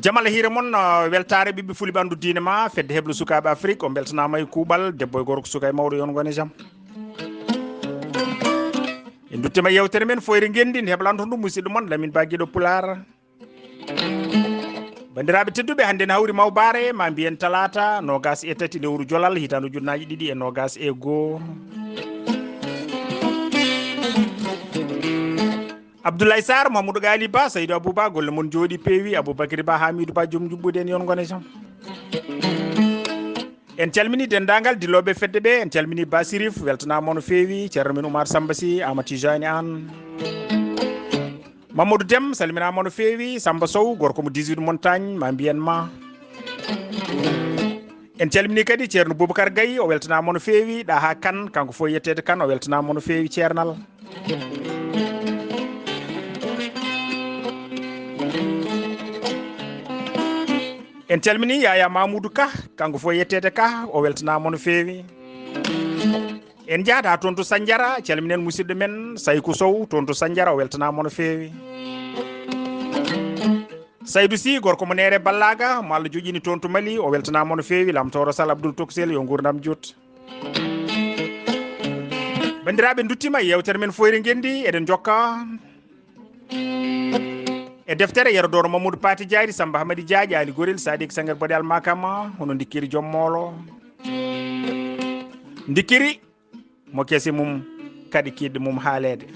jamala hire mon weltare bibbi fuli bandu diine ma fedde heblu sukabe Afrique o beltanama e kuubal debbo e gorko suka e mawdo yon gone jam en duttema yewtere men foyre gendi heblanto ndu musidɗo mon Lamine Baguiɗo Pular bandiraɓe tedduɓe hande en hawri mawbare ma mbiyen talata nogas e tati lewru jolal hitande ujunnaji ɗiɗi e nogas e goho Abdoulaye Sarr Mamadou Gali Ba Saydou Abouba golle mon jooɗi peewi Aboubacry Ba Hamidou Ba joom jubbude en yon gone jam en calmini dendagal dilloɓe fedde ɓe en calmini Ba Sirif weltanama no feewi ceerno men Oumar Samba Sy Amadou Tijani Anne Mamadou Dem salminama no feewi Samba Sow gorko mo 18 montagne ma mbiyen ma en calmini kadi ceerno Boubacar Gaye o weltanama no feewi ɗaha Kane kanko fo yettede Kane o weltanama no feewi ceernal en calmini Yaya Mamoudou Ka kanko fo yettede Ka o weltanama no feewi en jaata toon to Sandiara calminen musidɗo men Saykou Sow toon to Sandiara o weltanama no feewi Saydou Sy gorko mo nere Ballaga mo Allah joƴini toon to Mali o weltanama no feewi lamtoro Sall Abdoul Toksel yo gurdam jut bandiraɓe duttima yewtere men foyre gendi eɗen jokka e deftere yerodoro Mamadou Pati Diary Samba Hamadi Diaji Ali Gorel Sadik Sangar Bode Almakama hono dikkiri joom moolo dikkiri mo kesi mum kadi kidde mum haalede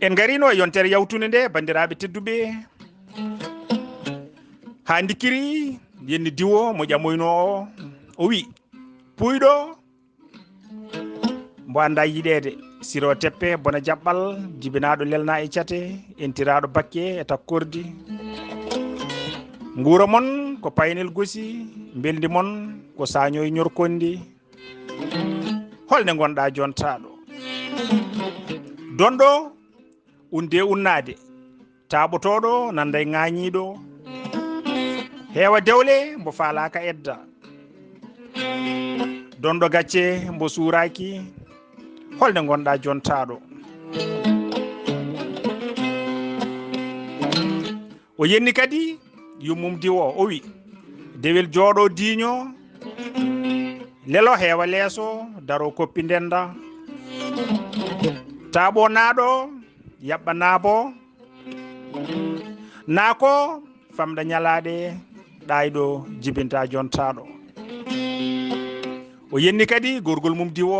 en garino e yontere yawtude nde bandiraɓe tedduɓe ha dikkiri yenni diwo mo ƴamoyno o wi puyɗo mbo anda yiɗede siro teppe bona jaɓɓal jibinaɗo lelna e cate entiraɗo bakke e takkordi guura mon ko paynel gosi beldi mon ko saño e ñorkondi holne gonɗa jontaɗo donɗo unde unnade taɓotoɗo nanda e ŋañiɗo heewa dewle mbo falaka edda donɗo gacce mbo suuraki holde gonɗa jontaɗo o yenni kadi yummum diwo o wi dewel jooɗo diño lelo heewa leeso daro koppi ndenda taɓo naaɗo yaɓɓa naabo naako famɗa ñalaɗe ɗayɗo jibinta jontaɗo o yenni kadi gorgol mum diwo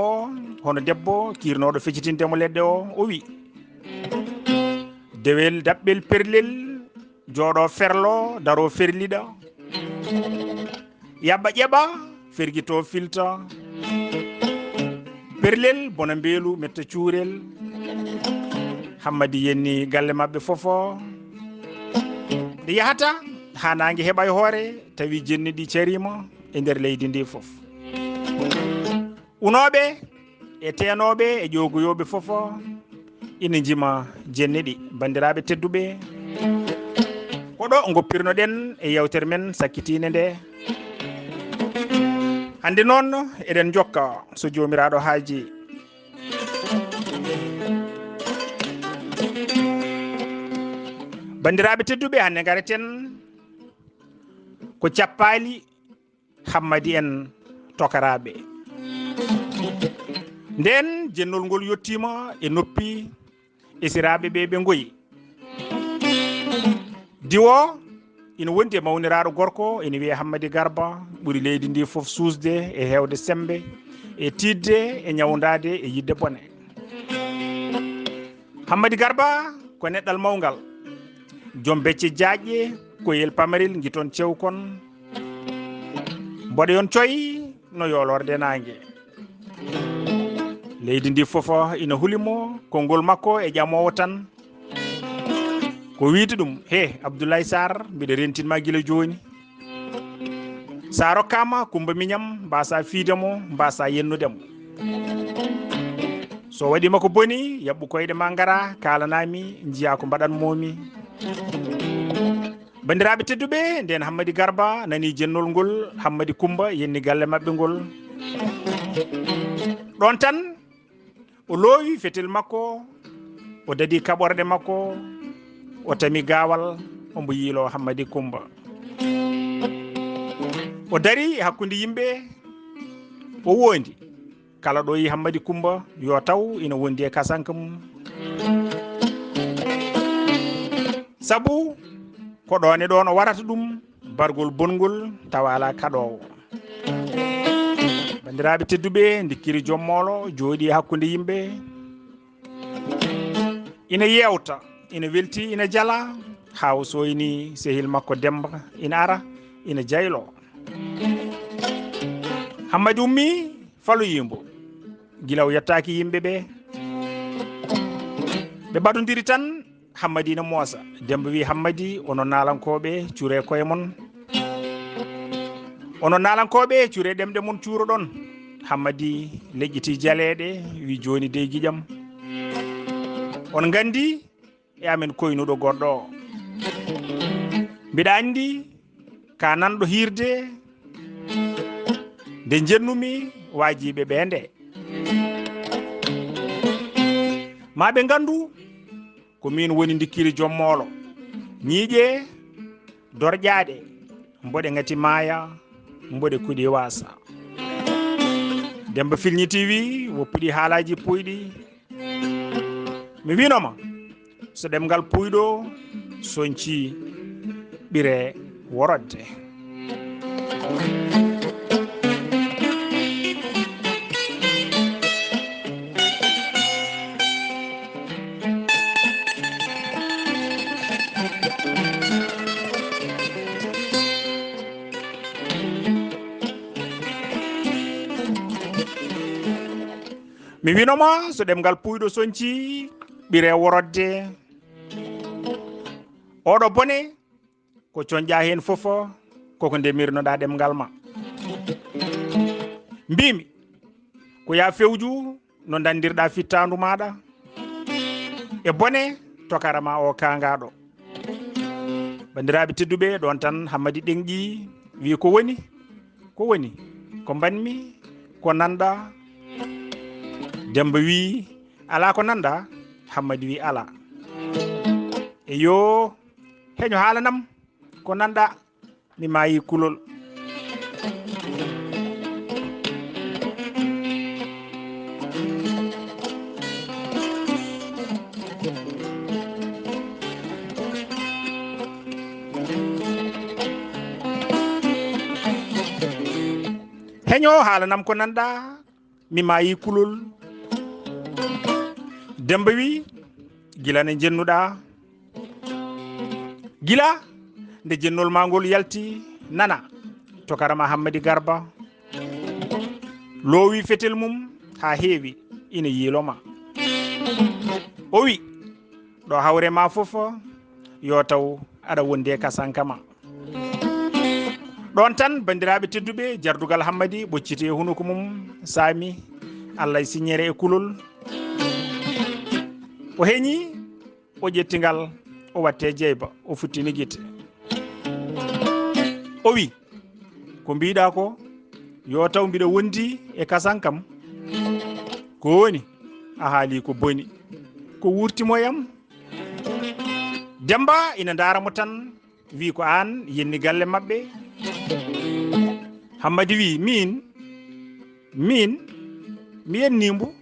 hono debbo kirnoɗo feccitindemo leɗɗe o wi dewel daɓɓel perlel jooɗo ferlo daro ferliɗa yaɓɓa ƴeɓa ferguito filta perlel bona mbeelu metta cuurel Hammadi yenni galle mabɓe fofo ɗe yahata ha nangue heɓa e hoore tawi jenni ɗi carima e nder leydi ndi foof unoɓe e tenoɓe e ƴogoyoɓe fofo ina jima jenni ɗi bandiraɓe tedduɓe koɗo goppirno ɗen e yewtere men sakkitine nde hande noon eɗen jokka so jomiraɗo haaji bandiraɓe tedduɓe hande gareten ko cappali Hammadi en tokaraɓe nden jennol ngol yettima e noppi esiraɓe ɓe goyi diwo ina wondi e mawniraɗo gorko ina wiye Hammadi Garba ɓuuri leydi ndi foof suusde e hewde sembe e tidde e ñawdade e yidde bone Hammadi Garba ko neɗɗal mawgal joom becce jaƴƴe koyel pamarel guiton cewkon mboɗo yon coyi no yolorde nangue leydi ndi fofo ina hulimo konngol makko e ƴamowo tan ko wiide ɗum he Abdoulaye Sarr mbiɗa rentinma guila joni sa rokkama Coumba Mignam mbasa fiidemo mbasa yennudemo so waɗima ko boni yaɓɓu koyɗe ma gara kalanami jiiya ko mbaɗanmomi bandiraɓe tedduɓe nden Hammadi Garba nani jennol ngol Hammadi Coumba yenni galle mabɓe ngol ɗon tan o loowi fetel makko o dadi kaɓorde makko o tami gawal ombo yiilo Hammadi Coumba o dari hakkunde yimɓe o wondi kala ɗo yi Hammadi Coumba yo taw ina wondi e kasanka mum sabu ko ɗon e ɗon o warata ɗum bargol bongol tawa ala kaɗowo bandiraɓe tedduɓe dikkiri jommolo jooɗi hakkunde yimɓe ina yewta ina welti ina jala ha o soyni sehil makko Demba ina ara ina jaylo Hammadi ummi falu yimbo gilaw yettaki yimɓe ɓe ɓadodiri tan Hammadi ina moosa Demba wi Hammadi ono nalankoɓe cuure koye mon ono nalankoɓe cuure ɗemɗe mon cuuroɗon Hammadi leƴƴiti jaleɗe wi joni de guiƴam on gandi e amen koynuɗo goɗɗo o mbiɗa andi ka nanɗo hirde nde jennumi wajiɓe ɓe nde maɓe gandu ko min woni dikkiri jommolo ñiiƴe dorƴaɗe mboɗe ngati maaya mboɗe kuuɗi wasa Demba filñiti wi woppuɗi haalaji puyɗi mi winoma so ɗemgal puyɗo soñci ɓire worodde mi winoma so ɗemgal puyɗo soñci ɓire worodde oɗo bone ko coñƴa hen fof koko ndemirnoɗa ɗemgal ma mbimi ko ya fewju no dandirɗa fittandu maɗa e bone tokara ma o kangaɗo bandiraɓe tedduɓe ɗon tan Hammadi ɗenƴi wi ko woni ko banmi ko nanda Demba wi ala ko nanda Hammadi wi ala e yo heño haalanam ko nanda mi mayi kulol heño haalanam ko nanda mi mayi kulol Demba wi gila ne jennuɗa gila nde jennol ma ngol yalti nana tokarama Hammadi Garba loowi fetel mum ha heewi ina yiiloma o wi ɗo hawre ma fof yo taw aɗa wondi e kasanka ma ɗon tan bandiraɓe tedduɓe jardugal Hammadi ɓocciti e hunuko mum saami Allah signere e kulol o heñi o ƴettigal o watte jeyba o futtini guite o wi ko mbiɗa ko yo taw mbiɗa wondi e kasankam ko woni a haali ko boni ko wurtimoyam Demba ina daramo tan wi ko an yenni galle mabɓe Hammadi wi min mi yennimbo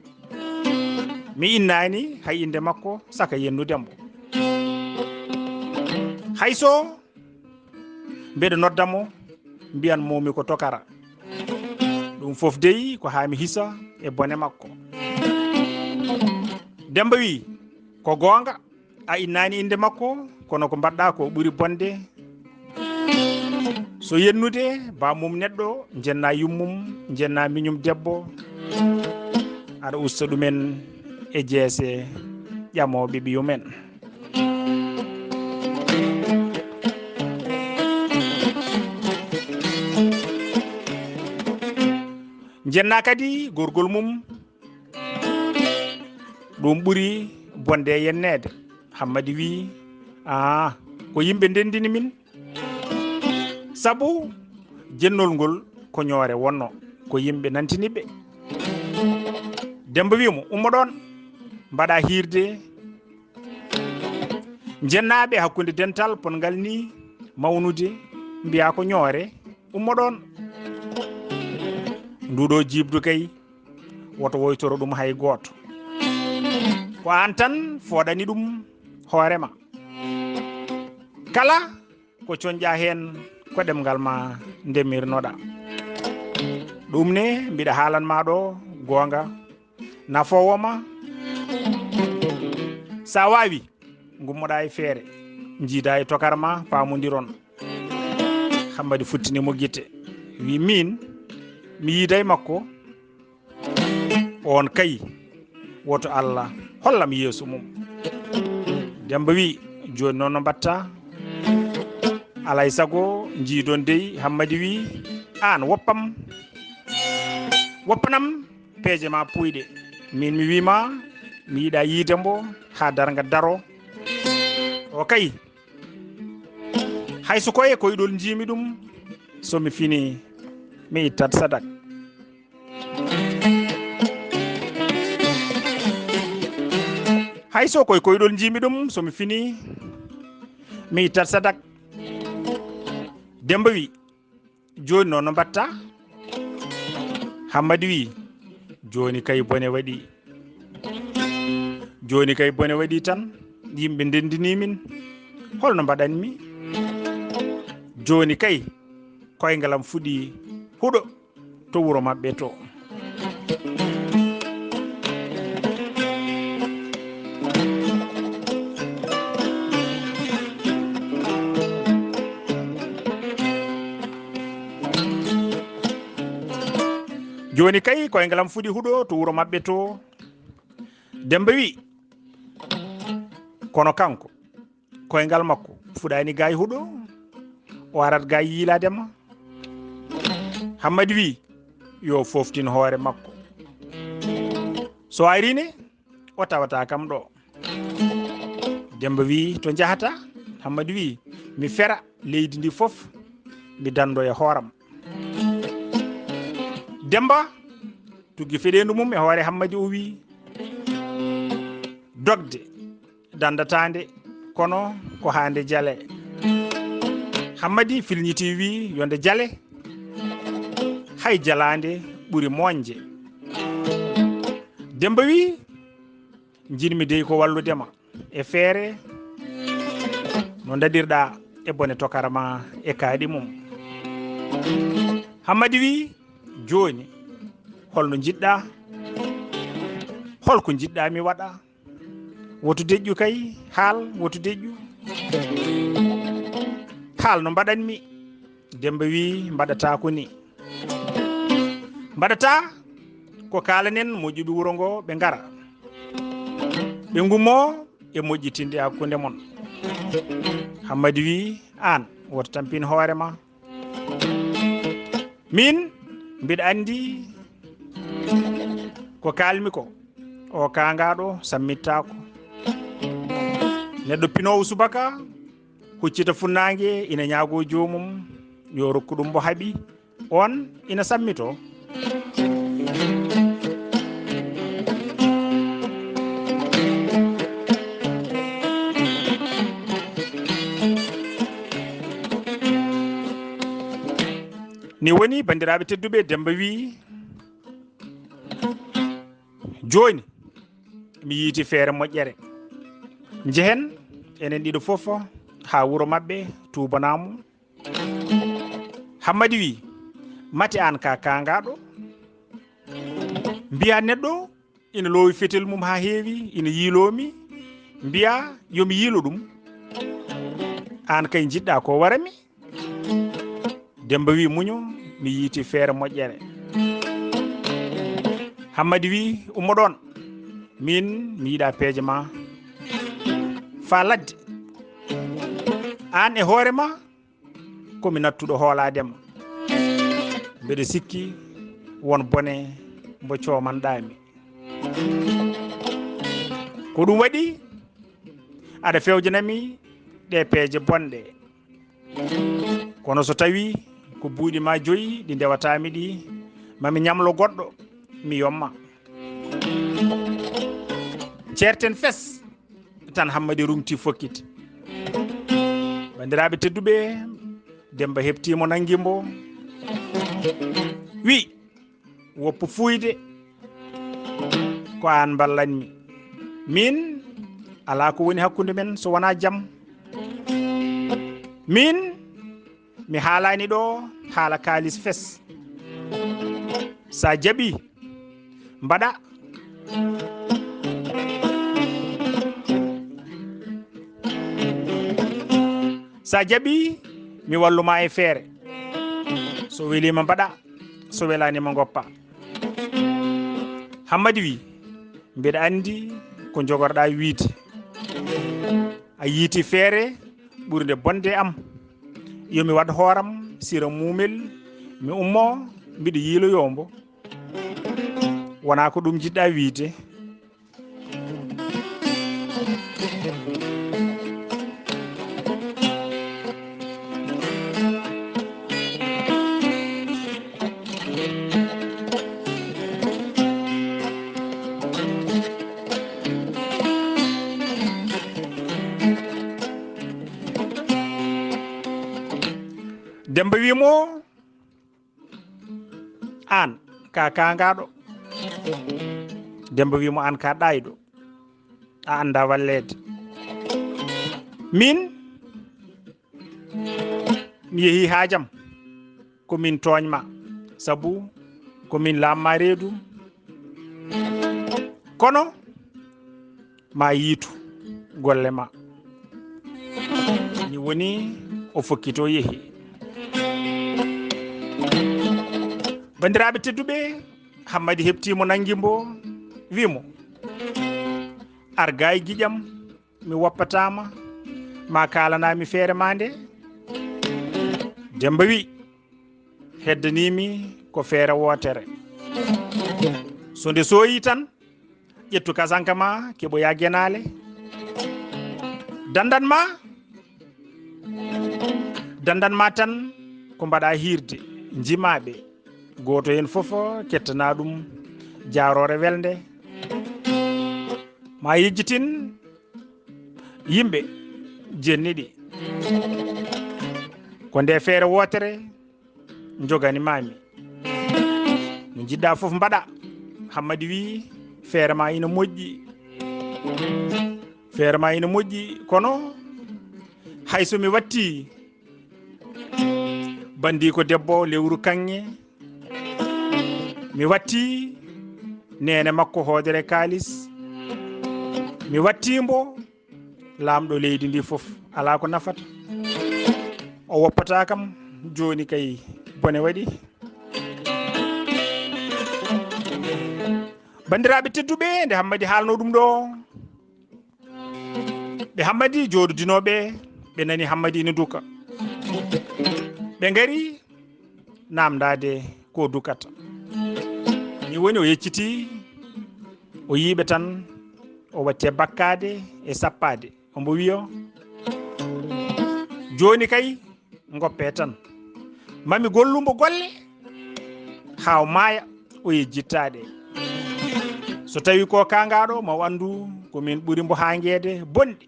mi innani hay inde makko saka yennudembo hayso mbeɗa noddamo mbiyan momi ko tokara ɗum fof deyi ko hami hisa e bone makko Demba wi ko gonga a innani inde makko kono ko mbaɗɗa ko ɓuri bonde so yennude bamum neɗɗo jenna yummum jenna miñum debbo aɗa usta ɗumen e jeese ƴamoɓe ɓiyumen jenna kadi gorgol mum ɗum ɓuri bonde yennede Hammadi wi ko yimɓe ndendini min sabu jennol ngol ko ñoore wonno ko yimɓe nantiniɓe Demba wimo ummo ɗon mbaɗa hirde jennaɓe hakkude dental pongal ni mawnude mbiya ko ñoore ummo ɗon nduɗo jibdu kay woto woytoro ɗum hay goto ko an tan foɗani ɗum hoorema kala ko coñƴa hen ko ɗemgal ma ndemirnoɗa ɗum ne mbiɗa haalanma ɗo gonga nafowoma sa wawi gummoɗa e feere jiida e tokar ma pamodiron Hammadi futtinimo guite wi min mi yiiday makko on kay woto Allah hollam yeeso mum Demba wi joni noon no mbatta alay sago jiidon dey Hammadi wi an woppanam peeje ma puyɗe min mi wima mi yiiɗa yiidembo ha darga daro o kay hayso koye koyɗol jimi ɗum somi fini mi ittat sadak hayso koye koyɗol jimi ɗum somi fini mi ittat sadak Demba wi joni noon no mbatta Hammadi wi joni kay bone waɗi tan yimɓe ndendini min holno mbaɗanmi joni kay koyngalam fuɗi huɗo to wuro mabɓe to joni kay koyngalam fuɗi huɗo to wuro mabɓe to Demba wi kono kanko koyngal makko fuɗani ga e huɗo o arat ga yiiladema Hammadi wi yo foftin hoore makko so arine o tawata kam ɗo Demba wi to jahata Hammadi wi mi fera leydi ndi fof mi dando e hooram Demba tuggi feɗendu mum e hoore Hammadi o wi dogde dandatande kono ko hande jale Hammadi filñiti wi yonde jale hay jalande ɓuri moƴƴe Demba wi jinmi dey ko walludema e feere no daɗirɗa e bone tokara ma e kaaɗi mum Hammadi wi joni holno jiɗɗa holko jiɗɗa mi waɗa woto deƴƴu kay haal woto deƴƴu haal no mbaɗanmi Demba wi mbaɗata ko ni mbaɗata ko kalanen moƴƴuɓe wuro ngo ɓe ngara ɓe gummo e moƴƴitinde hakkude mon Hammadi wi an woto tampin hoorema min mbiɗa andi ko kalmi ko o kangaɗo sammittako neɗɗo pinowo subaka huccita funnague ina ñaago jomum yo rokku ɗum mbo haaɓi on ina sammito ni woni bandiraɓe tedduɓe Demba wi joni mi yiiti feere moƴƴere jehen enen ɗiɗo fof ha wuro mabɓe tubanamo Hammadi wi mate an ka kangaɗo mbiya neɗɗo ina lowi fetel mum ha heewi ina yiilomi mbiya yomi yiilo ɗum an kay jiɗɗa ko warami Demba wi muño mi yiiti feere moƴƴere Hammadi wi ummo ɗon min mi yiiɗa peeje ma fa ladde an e hoorema komi nattuɗo hooladema mbeɗa sikki won bone mbo comanɗami ko ɗum waɗi aɗa fewjanami ɗe peeje bonɗe kono so tawi ko buuɗi ma joyi ɗi ndewatami ɗi mami ñamlo goɗɗo mi yomma certen fes tan hammadi rumti fokkiti bandiraɓe tedduɓe Demba heɓtimo nangimbo wi woppu fuyde ko an ballanmi min ala ko woni hakkude men so wona jam min mi haalani ɗo haala kalis fes sa jaɓi mbaɗa sa jaɓi mi walluma e feere so welima mbaɗa so welanima goppa Hammadi wi mbeɗa andi ko jogorɗa wiide a yiiti feere ɓurde bonde am yomi wad hooram sira mumel mi ummo mbiɗa yiiloyombo wona ko ɗum jiɗɗa wiide Demba wimo an ka kangaɗo Demba wimo an ka ɗayɗo a anda wallede min mi yeehi haajam komin toñma sabu komin lamma reedu kono ma yiitu golle ma ni woni o fokkito yeehi bandiraɓe tedduɓe Hammadi heɓtimo nangimbo wimo arga e guiƴam mi woppatama ma kalanami feere ma nde Demba wi heddanimi ko feere wotere so nde soyi tan ƴettu kasanka ma keɓoya genale dandanma tan ko mbaɗa hirde jimaɓe goto hen fofo kettana ɗum jarore welde ma yejjitin yimɓe jenniɗi ko nde feere wotere jogani mami no jiɗɗa foof mbaɗa Hammadi wi feere ma ina moƴƴi kono hayso mi watti bandi ko debbo lewru kanŋe mi watti nene makko hoodere kalis mi wattimbo lamɗo leydi ndi foof ala ko nafata o woppata kam joni kay bone waɗi bandiraɓe tedduɓe nde Hammadi haalno ɗum ɗo ɓe Hammadi jododinoɓe ɓe nani Hammadi ina duka ɓe gari namdade ko dukata ni woni o yecciti o yiɓe tan o watte bakkade e sappade ombo wiyo joni kay goppe tan mami gollumbo golle haw maaya o yejjittade so tawi ko kangaɗo ma andu komin ɓuuri mbo hanguede bonɗi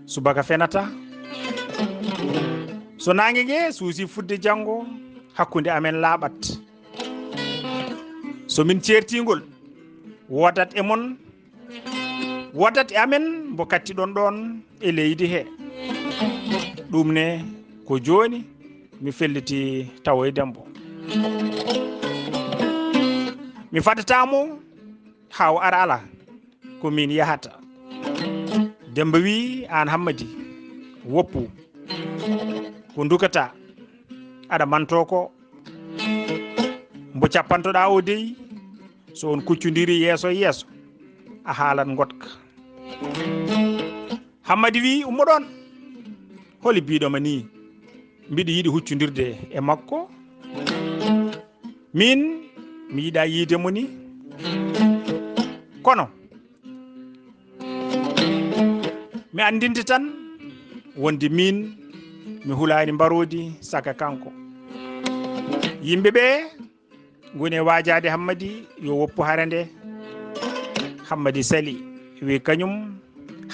subaka fenata so nangue gue suusi fudde janggo hakkude amen laaɓat somin certigol wodat e mon wodat e amen mbo kattiɗon ɗon e leydi he ɗum ne ko joni mi felliti tawoye Dembo mi fadatamo haw ara ala komin yahata Demba wi an Hammadi woppu ko dukata aɗa manto ko mbo cappantoɗa o dey so on kuccudiri yeeso a haalan gotka Hammadi wi ummoɗon holi biɗoma ni mbiɗa yiiɗi huccodirde e makko min mi yiiɗa yiide mo ni kono mi andinde tan wonde min mi hulani mbarodi saka kanko yimɓeɓe goni e wajade Hammadi yo woppu harande Hammadi Sali wi kañum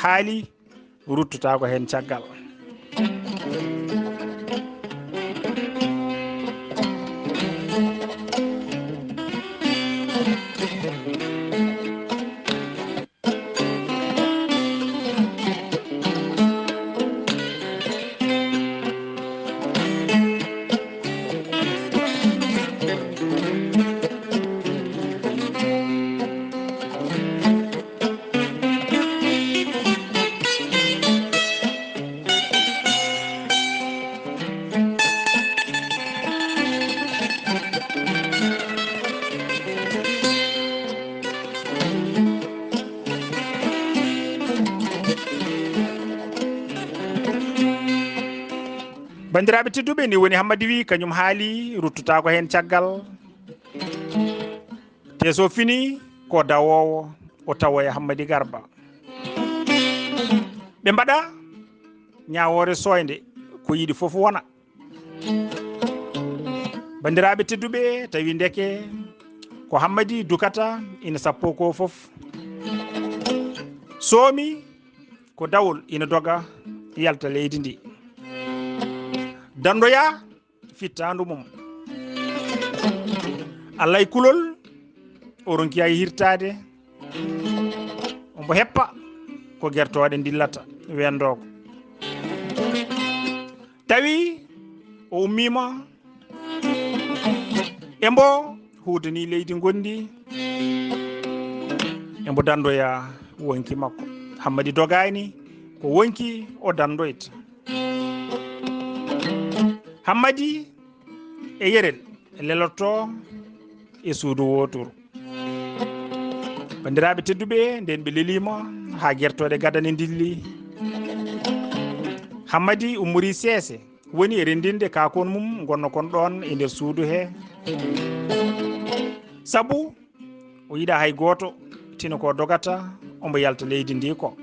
haali ruttuta ko hen caggal. Bandiraɓe tedduɓe, ni woni Hammadi wi kañum haali ruttuta ko hen caggal, te so fini ko dawowo o tawoya Hammadi Garba. ɓe mbaɗa ñawore soyde ko yiɗi foof wona. Bandiraɓe tedduɓe, tawi ndeke ko Hammadi dukata ina sappo ko foof, soomi ko dawol ina doga yalta leydi ndi. Dandoya fittandu mum, Allah e kulol o ronkiya hirtade, ombo heppa ko gertoɗe dillata wendoko. Tawi o ummima embo hudani leydi gondi, embo dandoya wonki makko. Hammadi dogani ko wonki o dandoyta. Hammadi e yerel lelotto e suudu wotoru. Bandiraɓe tedduɓe, nden ɓe lelima ha gertoɗe gadane dilli, Hammadi ummori seese woni e rendinde kakon mum gonno kon ɗon e nder suudu he, sabu o yiɗa hay goto tina ko dogata ombo yalta leydi ndi ko.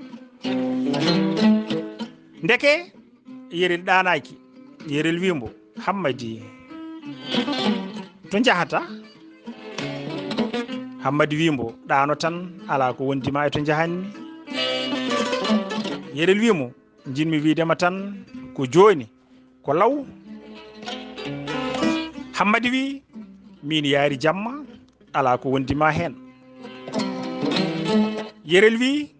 Ndeke yerel ɗanaki, yerel wimbo Hammadi to jahata. Hammadi wimbo ɗano tan ala ko wondima e to jahanmi. Yerel wimo jinmi widema tan ko joni ko law. Hammadi wi min yaari jamma ala ko wondima hen. Yerel wi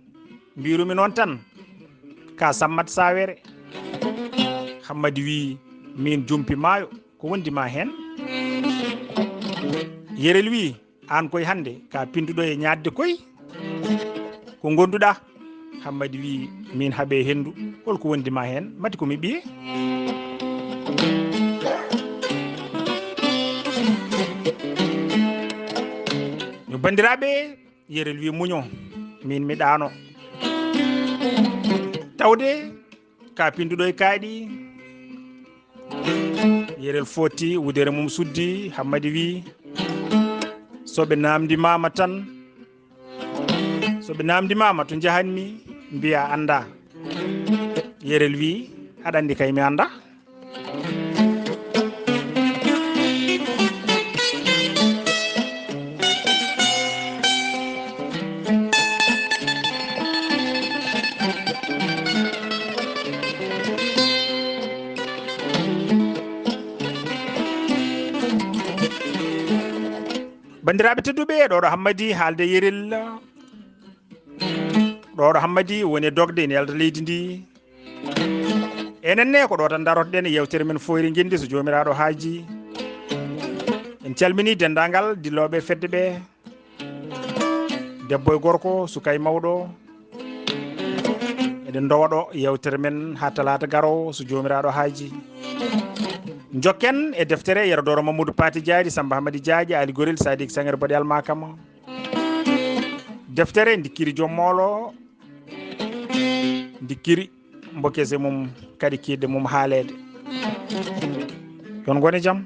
mbirumi noon tan ka Sammat Sawere. Hammadi wi min jumpi maayo ko wondima hen. Yerel wi an koye hande ka pinduɗo e ñadde koye ko gonduɗa. Hammadi wi min haaɓe hendu holko wondima hen, mati komi ɓiye. Yo bandiraɓe, yerel wi muño, min mi ɗano. Tawde ka pinduɗo e kaaɗi, yerel foti wudere mum suddi. Hammadi wi soɓe namdimama tan, soɓe namdimama to jahanmi mbiya anda. Yerel wi aɗa andi kay mi anda. Bandiraɓe tedduɓe, ɗoɗo Hammadi haalde yerel, ɗoɗo Hammadi woni dogde ene yalta leydi ndi. Enenne ko ɗo tan darotoɗen e yewtere men Foyri Guendi, so jomiraɗo haaji. En calmini dendagal dilloɓe fedde ɓe, debbo e gorko, suka e mawɗo. Eɗen dowaɗo yewtere men ha talata garowo, so jomiraɗo haaji. Jokken e deftere yerodoro Mamadou Pati Diadi, Samba Hamadi Diadji, Ali Gorel, Sadik Sangere Bodi Almakama. Deftere dikkiri jommolo, dikkiri mbokese mum kadi kidde mum haalede. Yon gone jaam.